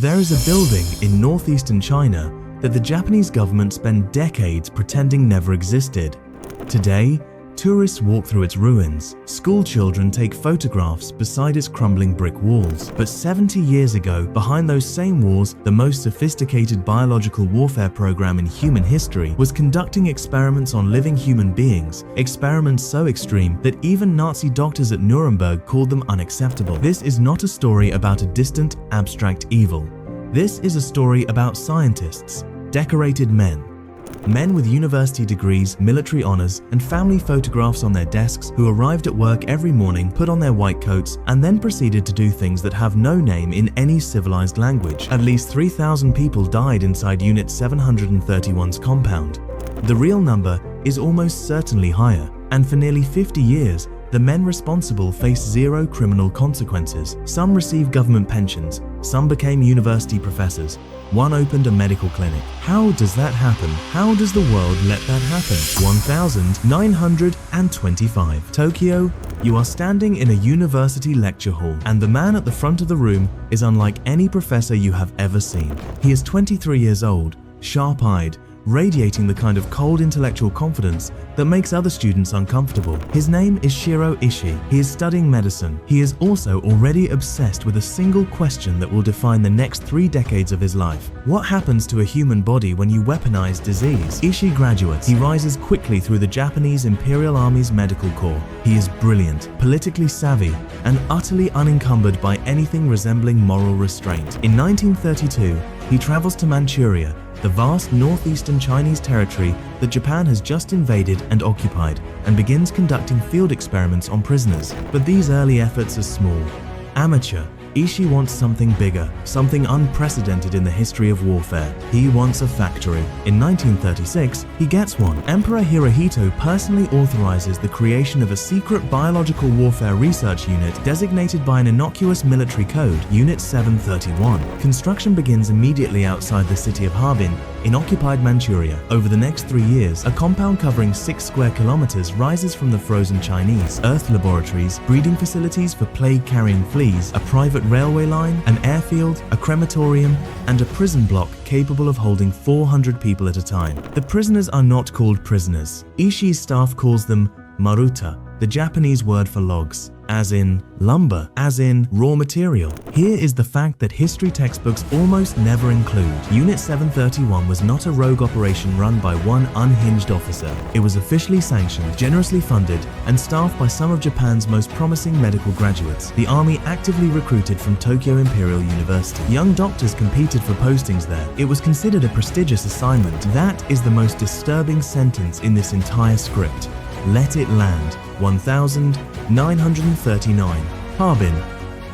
There is a building in northeastern China that the Japanese government spent decades pretending never existed. Today, tourists walk through its ruins. School children take photographs beside its crumbling brick walls. But 70 years ago, behind those same walls, the most sophisticated biological warfare program in human history was conducting experiments on living human beings, experiments so extreme that even Nazi doctors at Nuremberg called them unacceptable. This is not a story about a distant, abstract evil. This is a story about scientists, decorated men with university degrees, military honors, and family photographs on their desks who arrived at work every morning, put on their white coats, and then proceeded to do things that have no name in any civilized language. At least 3,000 people died inside Unit 731's compound. The real number is almost certainly higher, and for nearly 50 years, the men responsible faced zero criminal consequences. Some received government pensions, some became university professors, one opened a medical clinic. How does that happen? How does the world let that happen? 1925. Tokyo, you are standing in a university lecture hall, and the man at the front of the room is unlike any professor you have ever seen. He is 23 years old, sharp-eyed, radiating the kind of cold intellectual confidence that makes other students uncomfortable. His name is Shirō Ishii. He is studying medicine. He is also already obsessed with a single question that will define the next 3 decades of his life. What happens to a human body when you weaponize disease? Ishii graduates. He rises quickly through the Japanese Imperial Army's medical corps. He is brilliant, politically savvy, and utterly unencumbered by anything resembling moral restraint. In 1932, he travels to Manchuria, the vast northeastern Chinese territory that Japan has just invaded and occupied, and begins conducting field experiments on prisoners. But these early efforts are small, amateur. Ishii wants something bigger, something unprecedented in the history of warfare. He wants a factory. In 1936, he gets one. Emperor Hirohito personally authorizes the creation of a secret biological warfare research unit designated by an innocuous military code, Unit 731. Construction begins immediately outside the city of Harbin in occupied Manchuria. Over the next 3 years, a compound covering 6 square kilometers rises from the frozen Chinese. Earth laboratories, breeding facilities for plague-carrying fleas, a private railway line, an airfield, a crematorium, and a prison block capable of holding 400 people at a time. The prisoners are not called prisoners. Ishii's staff calls them maruta, the Japanese word for logs, as in lumber, as in raw material. Here is the fact that history textbooks almost never include. Unit 731 was not a rogue operation run by one unhinged officer. It was officially sanctioned, generously funded, and staffed by some of Japan's most promising medical graduates. The army actively recruited from Tokyo Imperial University. Young doctors competed for postings there. It was considered a prestigious assignment. That is the most disturbing sentence in this entire script. Let it land. 1939. Harbin,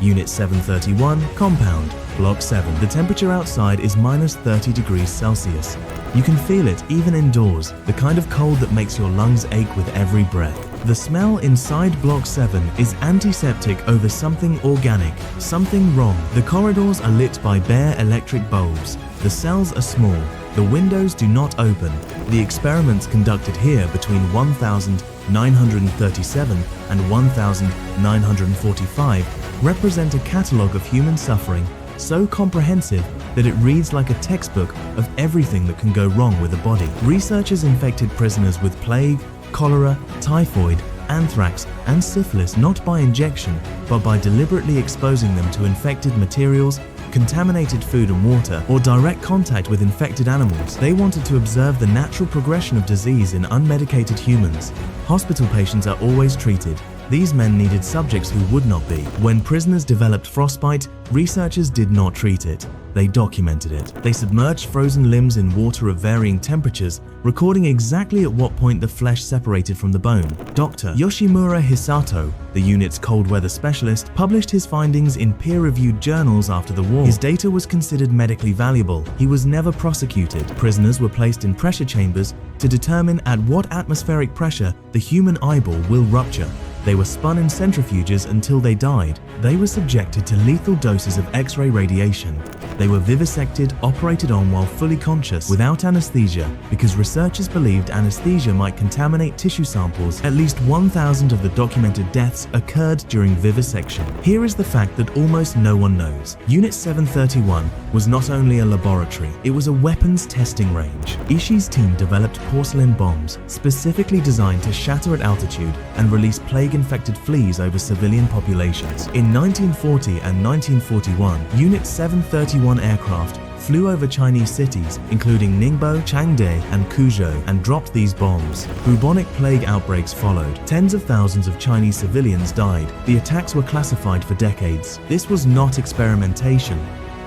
Unit 731, Compound, Block 7. The temperature outside is -30 degrees Celsius. You can feel it even indoors, the kind of cold that makes your lungs ache with every breath. The smell inside Block 7 is antiseptic over something organic, something wrong. The corridors are lit by bare electric bulbs. The cells are small. The windows do not open. The experiments conducted here between 1937 and 1945 represent a catalogue of human suffering so comprehensive that it reads like a textbook of everything that can go wrong with a body. Researchers infected prisoners with plague, cholera, typhoid, anthrax, and syphilis not by injection, but by deliberately exposing them to infected materials, contaminated food and water, or direct contact with infected animals. They wanted to observe the natural progression of disease in unmedicated humans. Hospital patients are always treated. These men needed subjects who would not be. When prisoners developed frostbite, researchers did not treat it. They documented it. They submerged frozen limbs in water of varying temperatures, recording exactly at what point the flesh separated from the bone. Dr. Yoshimura Hisato, the unit's cold weather specialist, published his findings in peer-reviewed journals after the war. His data was considered medically valuable. He was never prosecuted. Prisoners were placed in pressure chambers to determine at what atmospheric pressure the human eyeball will rupture. They were spun in centrifuges until they died. They were subjected to lethal doses of X-ray radiation. They were vivisected, operated on while fully conscious, without anesthesia, because researchers believed anesthesia might contaminate tissue samples. At least 1,000 of the documented deaths occurred during vivisection. Here is the fact that almost no one knows. Unit 731 was not only a laboratory, it was a weapons testing range. Ishii's team developed porcelain bombs, specifically designed to shatter at altitude and release plague-infected fleas over civilian populations. In 1940 and 1941, Unit 731 aircraft flew over Chinese cities, including Ningbo, Changde, and Kuzhou, and dropped these bombs. Bubonic plague outbreaks followed. Tens of thousands of Chinese civilians died. The attacks were classified for decades. This was not experimentation.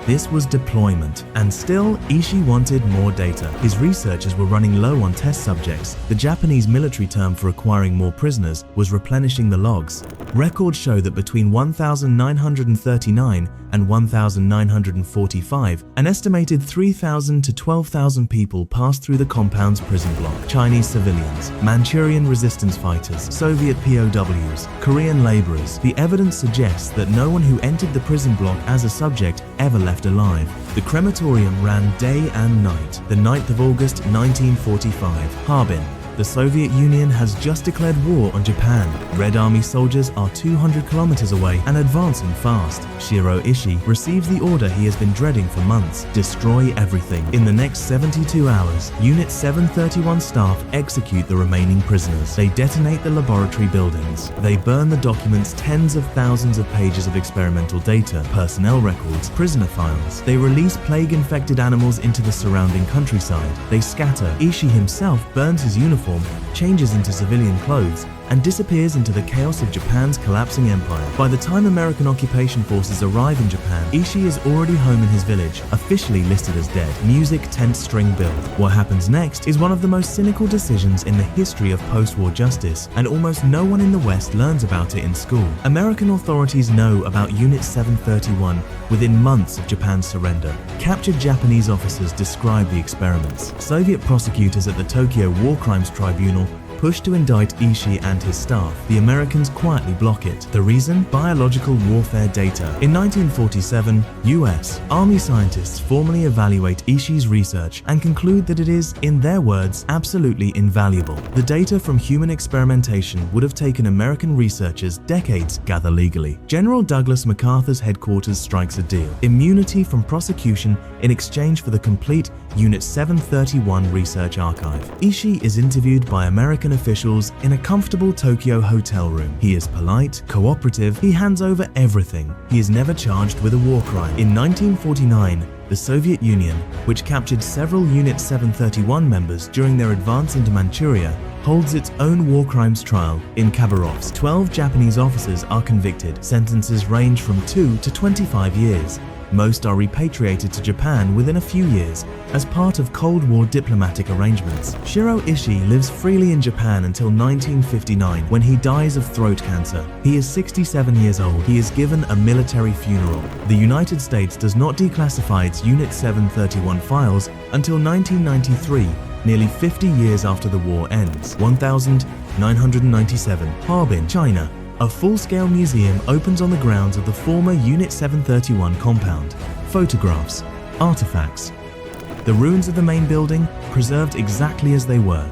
This was deployment. And still, Ishii wanted more data. His researchers were running low on test subjects. The Japanese military term for acquiring more prisoners was replenishing the logs. Records show that between 1,939 and 1,945, an estimated 3,000 to 12,000 people passed through the compound's prison block. Chinese civilians, Manchurian resistance fighters, Soviet POWs, Korean laborers. The evidence suggests that no one who entered the prison block as a subject ever left alive. The crematorium ran day and night. The 9th of August 1945, Harbin. The Soviet Union has just declared war on Japan. Red Army soldiers are 200 kilometers away and advancing fast. Shirō Ishii receives the order he has been dreading for months: destroy everything. In the next 72 hours, Unit 731 staff execute the remaining prisoners. They detonate the laboratory buildings. They burn the documents, tens of thousands of pages of experimental data, personnel records, prisoner files. They release plague-infected animals into the surrounding countryside. They scatter. Ishii himself burns his uniform, changes into civilian clothes, and disappears into the chaos of Japan's collapsing empire. By the time American occupation forces arrive in Japan, Ishii is already home in his village, officially listed as dead. Music, tense string build. What happens next is one of the most cynical decisions in the history of post-war justice, and almost no one in the West learns about it in school. American authorities know about Unit 731 within months of Japan's surrender. Captured Japanese officers describe the experiments. Soviet prosecutors at the Tokyo War Crimes Tribunal push to indict Ishii and his staff. The Americans quietly block it. The reason? Biological warfare data. In 1947, US Army scientists formally evaluate Ishii's research and conclude that it is, in their words, absolutely invaluable. The data from human experimentation would have taken American researchers decades to gather legally. General Douglas MacArthur's headquarters strikes a deal: immunity from prosecution in exchange for the complete Unit 731 research archive. Ishii is interviewed by American officials in a comfortable Tokyo hotel room. He is polite, cooperative, he hands over everything. He is never charged with a war crime. In 1949, the Soviet Union, which captured several Unit 731 members during their advance into Manchuria, holds its own war crimes trial in Khabarovsk. 12 Japanese officers are convicted. Sentences range from 2 to 25 years. Most are repatriated to Japan within a few years as part of Cold War diplomatic arrangements. Shirō Ishii lives freely in Japan until 1959, when he dies of throat cancer. He is 67 years old. He is given a military funeral. The United States does not declassify its Unit 731 files until 1993, nearly 50 years after the war ends. 1997, Harbin, China. A full-scale museum opens on the grounds of the former Unit 731 compound. Photographs, artifacts. The ruins of the main building preserved exactly as they were.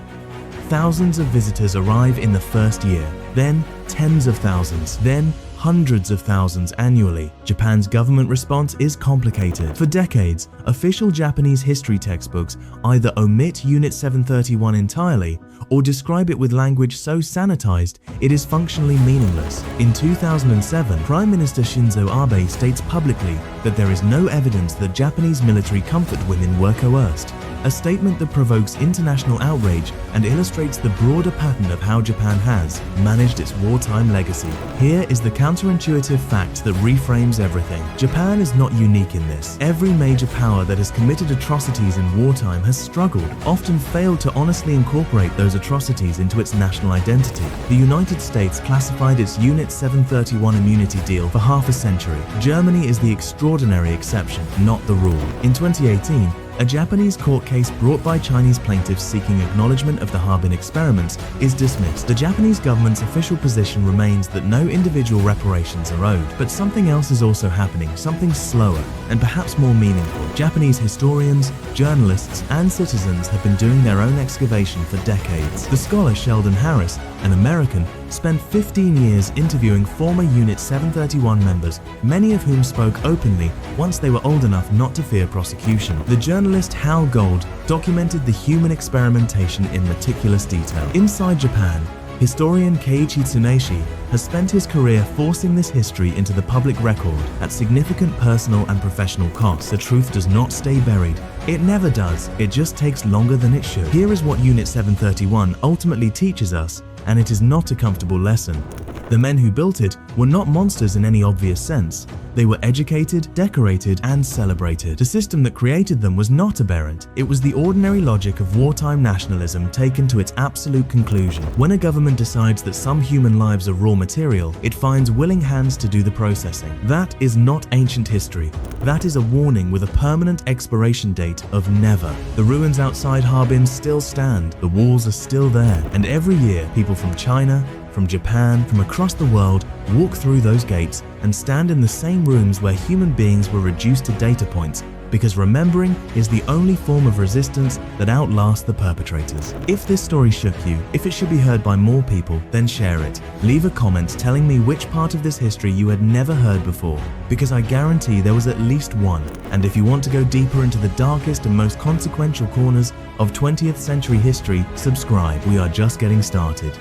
Thousands of visitors arrive in the first year, then tens of thousands, then hundreds of thousands annually. Japan's government response is complicated. For decades, official Japanese history textbooks either omit Unit 731 entirely or describe it with language so sanitized it is functionally meaningless. In 2007, Prime Minister Shinzo Abe states publicly that there is no evidence that Japanese military comfort women were coerced, a statement that provokes international outrage and illustrates the broader pattern of how Japan has managed its wartime legacy. Here is the counterintuitive fact that reframes everything. Japan is not unique in this. Every major power that has committed atrocities in wartime has struggled, often failed to honestly incorporate those atrocities into its national identity. The United States classified its Unit 731 immunity deal for half a century. Germany is the extraordinary exception, not the rule. In 2018, A Japanese court case brought by Chinese plaintiffs seeking acknowledgement of the Harbin experiments is dismissed. The Japanese government's official position remains that no individual reparations are owed, but something else is also happening, something slower and perhaps more meaningful. Japanese historians, journalists, and citizens have been doing their own excavation for decades. The scholar Sheldon Harris, an American, spent 15 years interviewing former Unit 731 members, many of whom spoke openly once they were old enough not to fear prosecution. The journalist Hal Gold documented the human experimentation in meticulous detail. Inside Japan, historian Keiichi Tsuneshi has spent his career forcing this history into the public record at significant personal and professional costs. The truth does not stay buried. It never does. It just takes longer than it should. Here is what Unit 731 ultimately teaches us, and it is not a comfortable lesson. The men who built it were not monsters in any obvious sense. They were educated, decorated, and celebrated. The system that created them was not aberrant. It was the ordinary logic of wartime nationalism taken to its absolute conclusion. When a government decides that some human lives are raw material, it finds willing hands to do the processing. That is not ancient history. That is a warning with a permanent expiration date of never. The ruins outside Harbin still stand, the walls are still there, and every year people from China, from Japan, from across the world walk through those gates and stand in the same rooms where human beings were reduced to data points, because remembering is the only form of resistance that outlasts the perpetrators. If this story shook you, if it should be heard by more people, then share it. Leave a comment telling me which part of this history you had never heard before, because I guarantee there was at least one. And if you want to go deeper into the darkest and most consequential corners of 20th century history, subscribe. We are just getting started.